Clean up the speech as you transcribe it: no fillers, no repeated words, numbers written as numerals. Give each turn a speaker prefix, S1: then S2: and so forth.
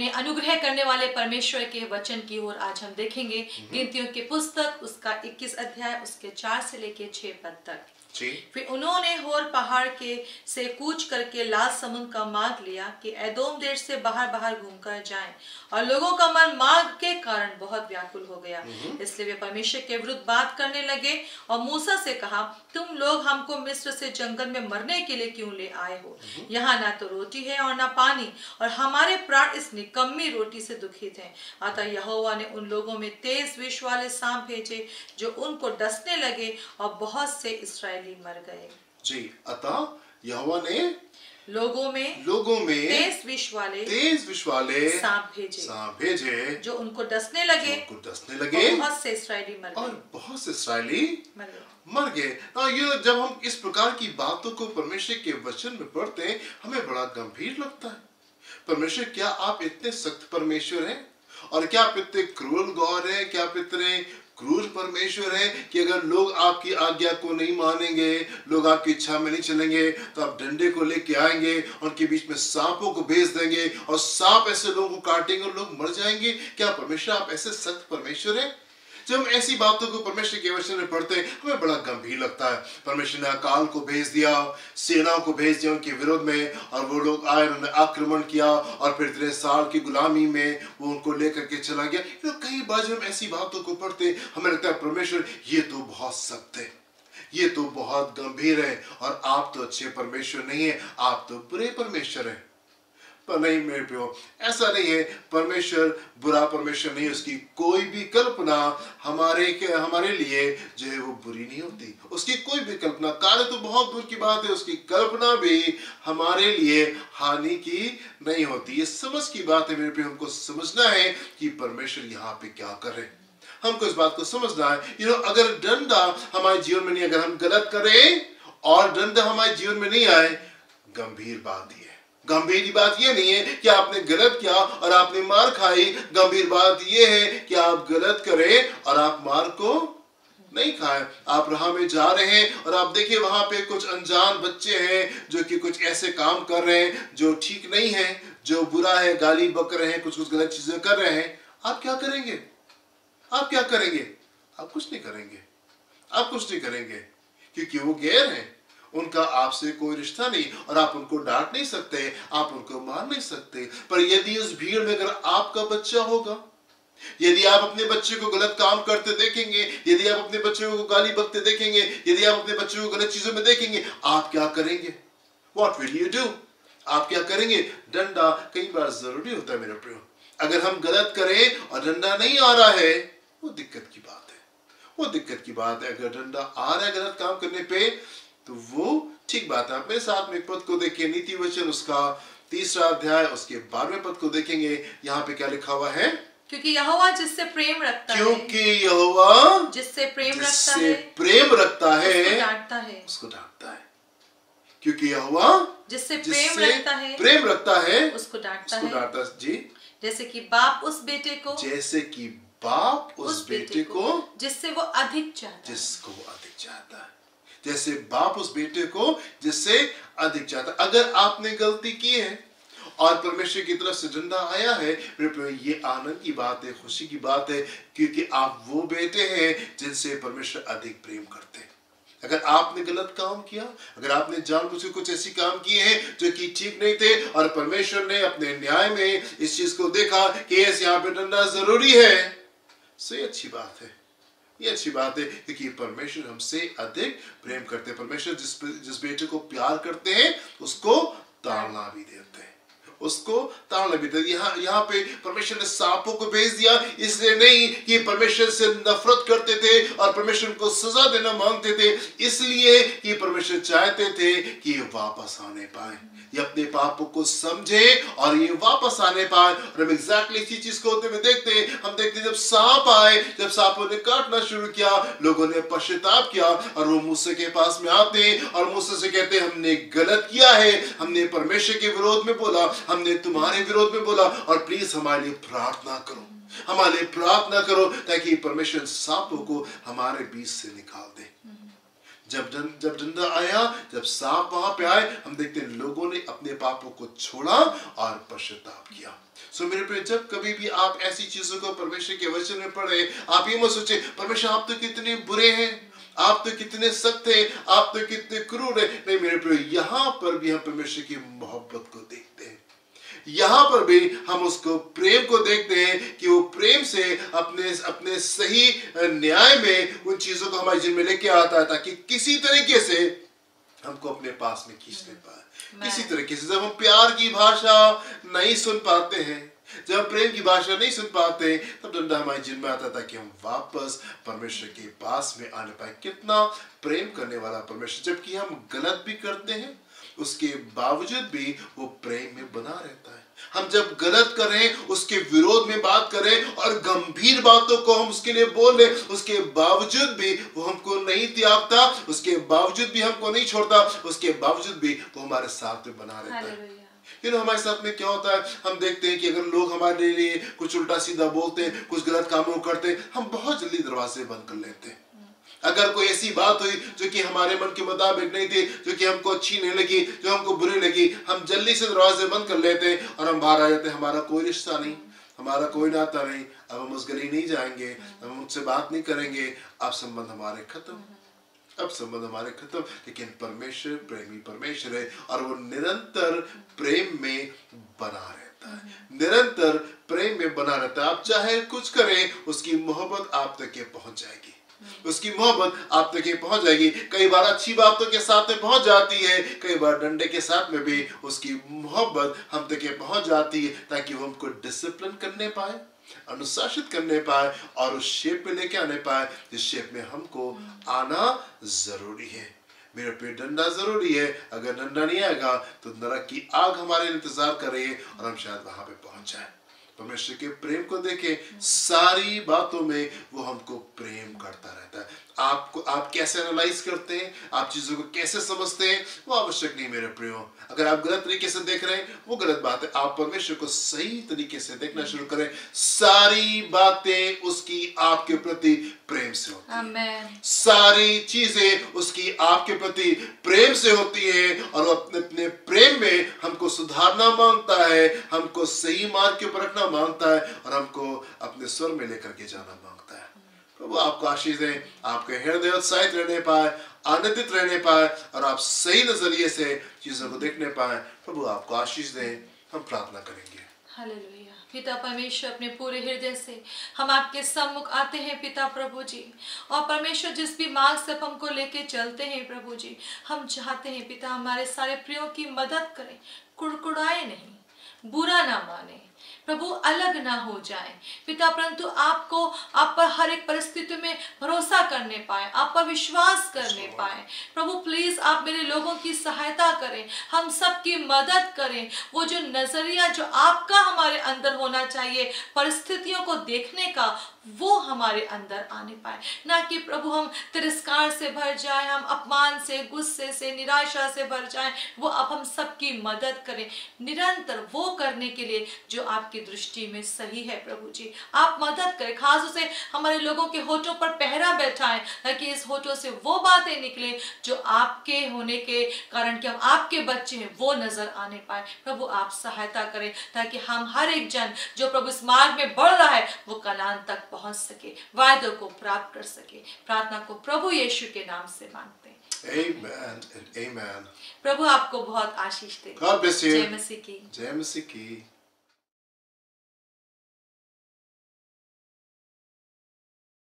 S1: अपने अनुग्रह करने वाले परमेश्वर के वचन की ओर आज हम देखेंगे। गिनतियों की पुस्तक उसका 21 अध्याय उसके 4 से लेके 6 पद तक। फिर उन्होंने होर पहाड़ के से कूच करके लाल समुद्र का मार्ग लिया कि एदोम देश से बाहर घूमकर जाएं, और लोगों का मन मार्ग के कारण बहुत व्याकुल हो गया। इसलिए वे परमेश्वर के विरुद्ध बात करने लगे और मूसा से कहा, तुम लोग हमको मिस्र से जंगल में मरने के लिए क्यों ले आए हो? यहाँ ना तो रोटी है और ना पानी, और हमारे प्राण इस निकम्मी रोटी से दुखित हैं। अतः यहोवा ने उन लोगों में तेज विष वाले सांप भेजे जो उनको डसने लगे, और बहुत से इसराइली मर गए।
S2: जी, अतः यहोवा ने लोगों में
S1: तेज विष वाले सांप भेजे जो उनको डसने लगे, और बहुत से इसराइली
S2: मर गए। ये जब हम इस प्रकार की बातों को परमेश्वर के वचन में पढ़ते हैं, हमें बड़ा गंभीर लगता है। परमेश्वर, क्या आप इतने सख्त परमेश्वर हैं? और क्या आप इतने क्रूर गॉड हैं? क्या आप इतने क्रूर परमेश्वर है कि अगर लोग आपकी आज्ञा को नहीं मानेंगे, लोग आपकी इच्छा में नहीं चलेंगे, तो आप डंडे को लेके आएंगे, उनके बीच में सांपों को भेज देंगे और सांप ऐसे लोगों को काटेंगे और लोग मर जाएंगे? क्या परमेश्वर आप ऐसे सख्त परमेश्वर है? जब हम ऐसी बातों को परमेश्वर के वचन में पढ़ते हैं, हमें बड़ा गंभीर लगता है। परमेश्वर ने अकाल को भेज दिया, सेनाओं को भेज दिया उनके विरोध में, और वो लोग आए, उन्होंने आक्रमण किया, और फिर 3 साल की गुलामी में वो उनको लेकर के चला गया। कई बार जब हम ऐसी बातों को पढ़ते हैं, हमें लगता है परमेश्वर ये तो बहुत सख्त है, ये तो बहुत गंभीर है, और आप तो अच्छे परमेश्वर नहीं है, आप तो बुरे परमेश्वर है। पर नहीं मेरे प्रियो, ऐसा नहीं है। परमेश्वर बुरा परमेश्वर नहीं, उसकी कोई भी कल्पना हमारे लिए जो है वो बुरी नहीं होती। उसकी कोई भी कल्पना, कार्य तो बहुत दूर की बात है, उसकी कल्पना भी हमारे लिए हानि की नहीं होती। ये समझ की बात है मेरे प्रियो। हमको समझना है कि परमेश्वर यहाँ पे क्या कर रहे हैं। हमको इस बात को समझना है। अगर डंडा हमारे जीवन में नहीं, अगर हम गलत करें और डंडा हमारे जीवन में नहीं आए, गंभीर बात ये है। गंभीर बात यह नहीं है कि आपने गलत किया और आपने मार खाई। गंभीर बात यह है कि आप गलत करें और आप मार को नहीं खाएं। आप राह में जा रहे हैं और आप देखिए वहां पे कुछ अनजान बच्चे हैं जो कि कुछ ऐसे काम कर रहे हैं जो ठीक नहीं है, जो बुरा है, गाली बक रहे हैं, कुछ गलत चीजें कर रहे हैं। आप क्या करेंगे? आप क्या करेंगे? आप कुछ नहीं करेंगे। आप कुछ नहीं करेंगे, क्योंकि वो गैर हैं, उनका आपसे कोई रिश्ता नहीं, और आप उनको डांट नहीं सकते, आप उनको मार नहीं सकते। पर यदि उस भीड़ में अगर आपका बच्चा होगा, यदि आप अपने बच्चे को गलत काम करते देखेंगे, यदि आप अपने बच्चे को गाली बकते देखेंगे, यदि आप अपने बच्चे को गलत चीजों में देखेंगे, आप क्या करेंगे? What will you do? आप क्या करेंगे? डंडा कई बार जरूरी होता है मेरे प्रियो। अगर हम गलत करें और डंडा नहीं आ रहा है, वो दिक्कत की बात है। वो दिक्कत की बात है। अगर डंडा आ रहा है गलत काम करने पे, तो वो ठीक बात है। आप मेरे साथ में एक पद को देखिए, नीति वचन उसका 3 अध्याय उसके 12वें पद को देखेंगे। यहाँ पे क्या लिखा हुआ है?
S1: क्योंकि यहोवा जिससे प्रेम रखता है,
S2: क्योंकि यहोवा
S1: जिससे प्रेम रखता है
S2: उसको डांटता है। क्योंकि यहोवा
S1: जिससे प्रेम रखता है उसको डांटता है।
S2: जी,
S1: जैसे कि बाप उस बेटे को, जिससे वो अधिक चाहता है।
S2: जैसे बाप उस बेटे को जिससे अधिक चाहता। अगर आपने गलती की है और परमेश्वर की तरफ से डंडा आया है, ये आनंद की बात है, खुशी की बात है, क्योंकि आप वो बेटे हैं जिनसे परमेश्वर अधिक प्रेम करते हैं। अगर आपने गलत काम किया, अगर आपने जानबूझ के कुछ ऐसी काम किए हैं जो कि ठीक नहीं थे, और परमेश्वर ने अपने न्याय में इस चीज को देखा कि यहाँ पे डंडा जरूरी है, सो ये अच्छी बात है। ये अच्छी बात है, क्योंकि परमेश्वर हमसे अधिक प्रेम करते हैं। परमेश्वर जिस बेटे को प्यार करते हैं उसको ताड़ना भी देते हैं, उसको ताड़ना भी देते हैं। यहाँ पे परमेश्वर ने सांपों को भेज दिया, इसलिए नहीं कि परमेश्वर से नफरत करते थे और परमेश्वर को सजा देना मांगते थे, इसलिए कि परमेश्वर चाहते थे कि ये वापस आने पाए, ये अपने पापों को समझे और ये वापस आने पाए। और हम एग्जैक्टली इसी चीज को होते हुए देखते हैं। हम देखते हैं जब सांप आए, जब सांपों ने काटना शुरू किया, लोगों ने पश्चाताप किया और वो मूसा के पास में आते हैं और मूसा से कहते हैं हमने गलत किया है, हमने परमेश्वर के विरोध में बोला, हमने तुम्हारे विरोध में बोला, और प्लीज हमारे लिए प्रार्थना करो, हमारे लिए प्रार्थना करो ताकि परमेश्वर सांपों को हमारे बीच से निकाल दे। जब डंडा आया, जब सांप वहां पे आए, हम देखते हैं लोगों ने अपने पापों को छोड़ा और पश्चाताप किया। सो मेरे प्रिय, जब कभी भी आप ऐसी चीजों को परमेश्वर के वचन में पढ़े, आप ये मत सोचे परमेश्वर आप तो कितने बुरे हैं, आप तो कितने सख्त हैं, आप तो कितने क्रूर हैं। नहीं मेरे प्रिय, यहाँ पर भी हम परमेश्वर की मोहब्बत को देखते हैं, यहाँ पर भी हम उसको प्रेम को देखते हैं कि वो प्रेम से अपने सही न्याय में उन चीजों को हमारे जिम्मे लेके आता है, ताकि किसी तरीके से हमको अपने पास में खींच ले पाए। किसी तरीके से जब हम प्यार की भाषा नहीं सुन पाते हैं, जब प्रेम की भाषा नहीं सुन पाते, तब डंडा हमारे जिम्मे आता था कि हम वापस परमेश्वर के पास में आने पाए। कितना प्रेम करने वाला परमेश्वर, जबकि हम गलत भी करते हैं उसके बावजूद भी वो प्रेम में बना रहता है। हम जब गलत करें, उसके विरोध में बात करें और गंभीर बातों को हम उसके लिए बोल रहे, उसके बावजूद भी वो हमको नहीं त्यागता, उसके बावजूद भी हमको नहीं छोड़ता, उसके बावजूद भी वो हमारे साथ में बना रहता है। हमारे साथ में क्या होता है, हम देखते हैं कि अगर लोग हमारे लिए कुछ उल्टा सीधा बोलते हैं, कुछ गलत कामों करते हैं, हम बहुत जल्दी दरवाजे बंद कर लेते हैं। अगर कोई ऐसी बात हुई जो कि हमारे मन के मुताबिक नहीं थी, जो कि हमको अच्छी नहीं लगी, जो हमको बुरी लगी, हम जल्दी से दरवाजे बंद कर लेते हैं और हम बाहर आ जाते हैं। हमारा कोई रिश्ता नहीं, हमारा कोई नाता नहीं, अब हम उस गली नहीं जाएंगे, हम उनसे बात नहीं करेंगे, अब संबंध हमारे खत्म, अब संबंध हमारे खत्म। लेकिन परमेश्वर प्रेमी परमेश्वर है और वो निरंतर प्रेम में बना रहता है, निरंतर प्रेम में बना रहता है। आप चाहे कुछ करें, उसकी मोहब्बत आप तक के पहुंच जाएगी, उसकी मोहब्बत आप तक पहुंच जाएगी। कई बार अच्छी बातों के साथ में पहुंच जाती है, कई बार डंडे के साथ में भी उसकी मोहब्बत हम तक पहुंच जाती है, ताकि वो हमको डिसिप्लिन करने पाए, अनुशासित करने पाए और उस शेप में लेके आने पाए जिस शेप में हमको आना जरूरी है। मेरे पे डंडा जरूरी है, अगर डंडा नहीं आएगा तो नरक की आग हमारे इंतजार कर रही है और हम शायद वहां पे पहुंच जाए। परमेश्वर के प्रेम को देखें, सारी बातों में वो हमको प्रेम करता रहता है। आप कैसे एनालाइज करते हैं, आप चीजों को कैसे समझते हैं, वो आवश्यक नहीं मेरे प्रियो। अगर आप गलत तरीके से देख रहे हैं, वो गलत बात है। आप परमेश्वर को सही तरीके से देखना शुरू करें। सारी बातें उसकी आपके प्रति प्रेम से होती है, सारी चीजें उसकी आपके प्रति प्रेम से होती है और वो अपने प्रेम में हमको सुधारना मांगता है, हमको सही मार्ग के ऊपर रखना मांगता है और हमको अपने स्वर में लेकर के जाना मांगता है। प्रभु आपको आशीष दे, आपके हृदय उत्साहित रहने पाए, आनंदित रहने पाए और आप सही नजरिए से चीजों को देखने पाए। प्रभु आपको आशीष दे। हम प्रार्थना करेंगे।
S1: हालेलुया। पिता परमेश्वर, अपने पूरे हृदय से हम आपके सम्मुख आते हैं पिता प्रभु जी, और परमेश्वर जिस भी मार्ग से आप हमको लेके चलते हैं प्रभु जी, हम चाहते हैं पिता हमारे सारे प्रियों की मदद करें, कुड़कुड़ाए नहीं, बुरा ना माने प्रभु, अलग ना हो जाए पिता, परंतु आपको, आप पर हर एक परिस्थिति में भरोसा करने पाए, आप पर विश्वास करने पाए। प्रभु प्लीज आप मेरे लोगों की सहायता करें, हम सबकी मदद करें। वो जो नजरिया जो आपका हमारे अंदर होना चाहिए परिस्थितियों को देखने का, वो हमारे अंदर आने पाए, ना कि प्रभु हम तिरस्कार से भर जाए, हम अपमान से, गुस्से से, निराशा से भर जाए। वो अब हम सबकी मदद करें, निरंतर वो करने के लिए जो आपकी दृष्टि में सही है। प्रभु जी आप मदद करें, खास से हमारे लोगों के होठों पर पहरा बैठाएं, ताकि इस होठों से वो बातें निकले जो आपके होने के कारण कि हम आपके बच्चे हैं वो नजर आने पाए। प्रभु आप सहायता करें ताकि हम हर एक जन जो प्रभु इस मार्ग में बढ़ रहा है वो कनान तक पहुंच सके, वायदों को प्राप्त कर सके। प्रार्थना को प्रभु यीशु के नाम से मांगते हैं।
S2: Amen and amen.
S1: प्रभु आपको बहुत आशीष दे।
S2: God bless you.
S1: जय मसीह की।
S2: जय मसीह की।